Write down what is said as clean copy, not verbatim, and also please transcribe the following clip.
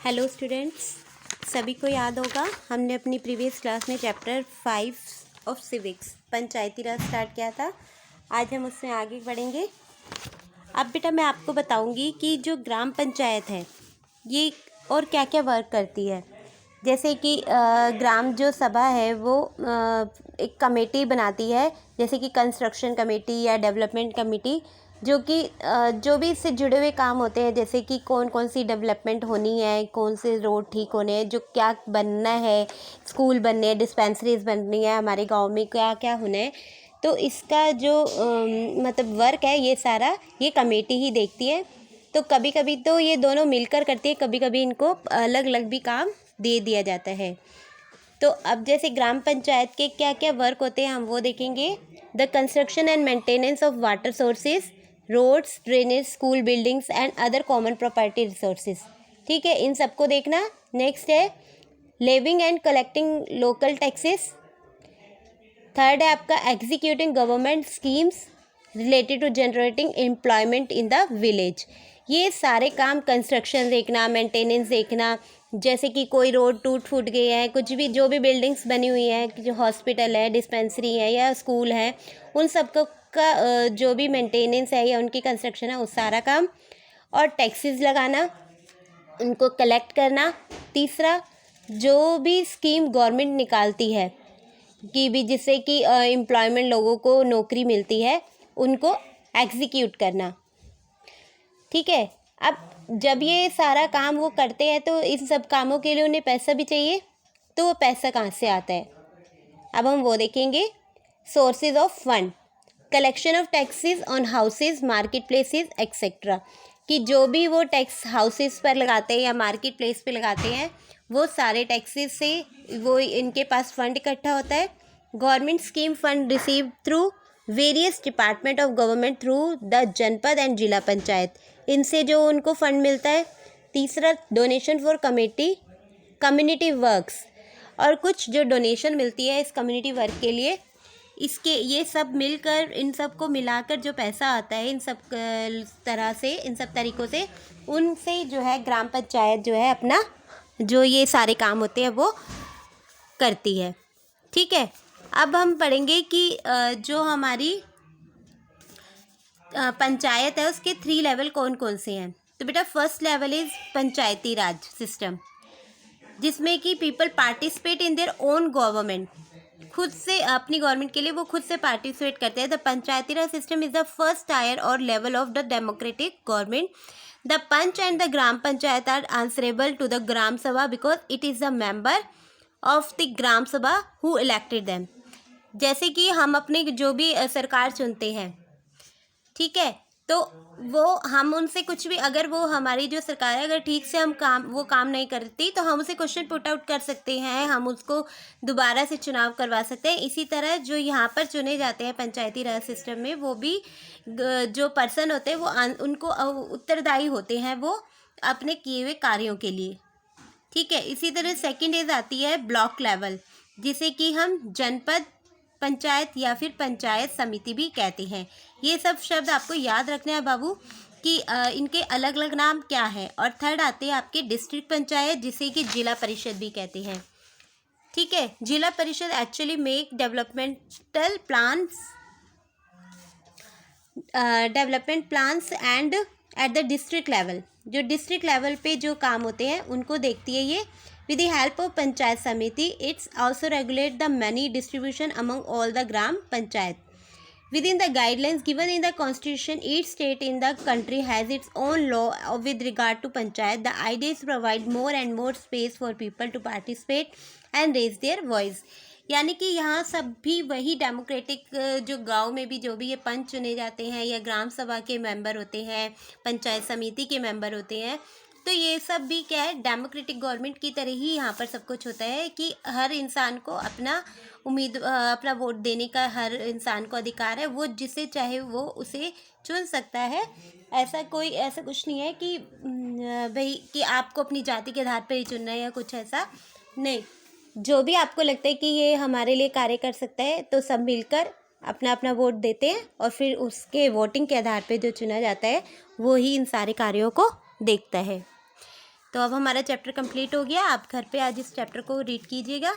Hello students, सभी को याद होगा हमने अपनी प्रीवियस क्लास में chapter 5 of civics Panchayati Raj start किया था। आज हम उसमें आगे बढ़ेंगे। अब बेटा मैं आपको बताऊंगी कि जो ग्राम पंचायत है ये और क्या क्या वर्क करती है। जैसे कि ग्राम जो सभा है वो एक कमेटी बनाती है, जैसे कि कंस्ट्रक्शन कमेटी या डेवलपमेंट कमेटी, जो कि जो भी इससे जुड़े हुए काम होते हैं, जैसे कि कौन कौन सी डेवलपमेंट होनी है, कौन से रोड ठीक होने हैं, जो क्या बनना है, स्कूल बनने हैं, डिस्पेंसरीज बननी है, हमारे गांव में क्या क्या होना है, तो इसका जो मतलब वर्क है ये सारा ये कमेटी ही देखती है। तो कभी कभी तो ये दोनों मिलकर करती है, कभी कभी इनको अलग अलग भी काम दे दिया जाता है। तो अब जैसे ग्राम पंचायत के क्या क्या वर्क होते हैं हम वो देखेंगे। The construction and maintenance of water sources, roads, drainage, school buildings and other common property resources. ठीक है, इन सबको देखना। नेक्स्ट है levying and collecting local taxes. Third है आपका executing government schemes related to generating employment in the village. ये सारे काम कंस्ट्रक्शन देखना, मेंटेनेंस देखना, जैसे कि कोई रोड टूट फूट गई है, कुछ भी जो भी बिल्डिंग्स बनी हुई हैं, जो हॉस्पिटल है, डिस्पेंसरी है या स्कूल है, उन सबको का जो भी मेंटेनेंस है या उनकी कंस्ट्रक्शन है उस सारा काम। और टैक्सेस लगाना, उनको कलेक्ट करना। तीसरा, जो भी स्कीम गवर्नमेंट निकालती है कि भी जिससे कि एम्प्लॉयमेंट लोगों को नौकरी मिलती है, उनको एग्जीक्यूट करना। ठीक है, अब जब ये सारा काम वो करते हैं तो इन सब कामों के लिए उन्हें पैसा भी चाहिए, तो वो पैसा कहाँ से आता है अब हम वो देखेंगे। Sources of fund, collection of taxes on houses, market places etcetera, कि जो भी वो टैक्स हाउसेज पर लगाते हैं या मार्केट प्लेस पे लगाते हैं, वो सारे टैक्सेस से वो इनके पास फंड इकट्ठा होता है। Government scheme fund receive through various department of government through the जनपद एंड जिला पंचायत, इनसे जो उनको फंड मिलता है। तीसरा, डोनेशन फॉर कम्युनिटी वर्क्स, और कुछ जो डोनेशन मिलती है इस कम्युनिटी वर्क के लिए, इसके ये सब मिलकर इन सब को मिलाकर जो पैसा आता है, इन सब तरह से, इन सब तरीक़ों से, उनसे जो है ग्राम पंचायत जो है अपना जो ये सारे काम होते हैं वो करती है। ठीक है, अब हम पढ़ेंगे कि जो हमारी पंचायत है उसके 3 लेवल कौन कौन से हैं। तो बेटा first level is Panchayati raj system, जिसमें कि people participate in their own government, खुद से अपनी गवर्नमेंट के लिए वो खुद से पार्टिसिपेट करते हैं। The panchayati raj system is the first tier और level of the democratic government. The panch and the gram panchayat are answerable to the gram sabha because it is the member of the gram sabha who elected them. जैसे कि हम अपने जो भी सरकार चुनते हैं, ठीक है, तो वो हम उनसे कुछ भी, अगर वो हमारी जो सरकार है अगर ठीक से हम काम नहीं करती तो हम उसे क्वेश्चन पुट आउट कर सकते हैं, हम उसको दोबारा से चुनाव करवा सकते हैं। इसी तरह जो यहाँ पर चुने जाते हैं पंचायती राज सिस्टम में, वो भी जो पर्सन होते हैं वो उनको उत्तरदायी होते हैं वो अपने किए हुए कार्यों के लिए। ठीक है, इसी तरह सेकेंड एज आती है ब्लॉक लेवल, जिसे कि हम जनपद पंचायत या फिर पंचायत समिति भी कहते हैं। ये सब शब्द आपको याद रखना है बाबू कि इनके अलग अलग नाम क्या है। और थर्ड आते हैं आपके डिस्ट्रिक्ट पंचायत, जिसे कि जिला परिषद भी कहते हैं। ठीक है, जिला परिषद actually make development plans and at the district level, जो डिस्ट्रिक्ट लेवल पे जो काम होते हैं उनको देखती है ये। With the help of Panchayat Samiti, it's also regulate the money distribution among all the Gram Panchayat. Within the guidelines given in the Constitution, each state in the country has its own law with regard to Panchayat. The idea is to provide more and more space for people to participate and raise their voice. यानी कि यहाँ सब भी वही democratic, जो गांव में भी जो भी ये पंच चुने जाते हैं या ग्राम सभा के मेंबर होते हैं, पंचायत समिति के मेंबर होते हैं, तो ये सब भी क्या है, डेमोक्रेटिक गवर्नमेंट की तरह ही यहाँ पर सब कुछ होता है कि हर इंसान को अपना वोट देने का हर इंसान को अधिकार है। वो जिसे चाहे वो उसे चुन सकता है। ऐसा कुछ नहीं है कि भाई कि आपको अपनी जाति के आधार पर ही चुनना है या कुछ ऐसा नहीं। जो भी आपको लगता है कि ये हमारे लिए कार्य कर सकता है तो सब मिलकर अपना अपना वोट देते हैं और फिर उसके वोटिंग के आधार पर जो चुना जाता है वो ही इन सारे कार्यों को देखता है। तो अब हमारा चैप्टर कंप्लीट हो गया। आप घर पे आज इस चैप्टर को रीड कीजिएगा।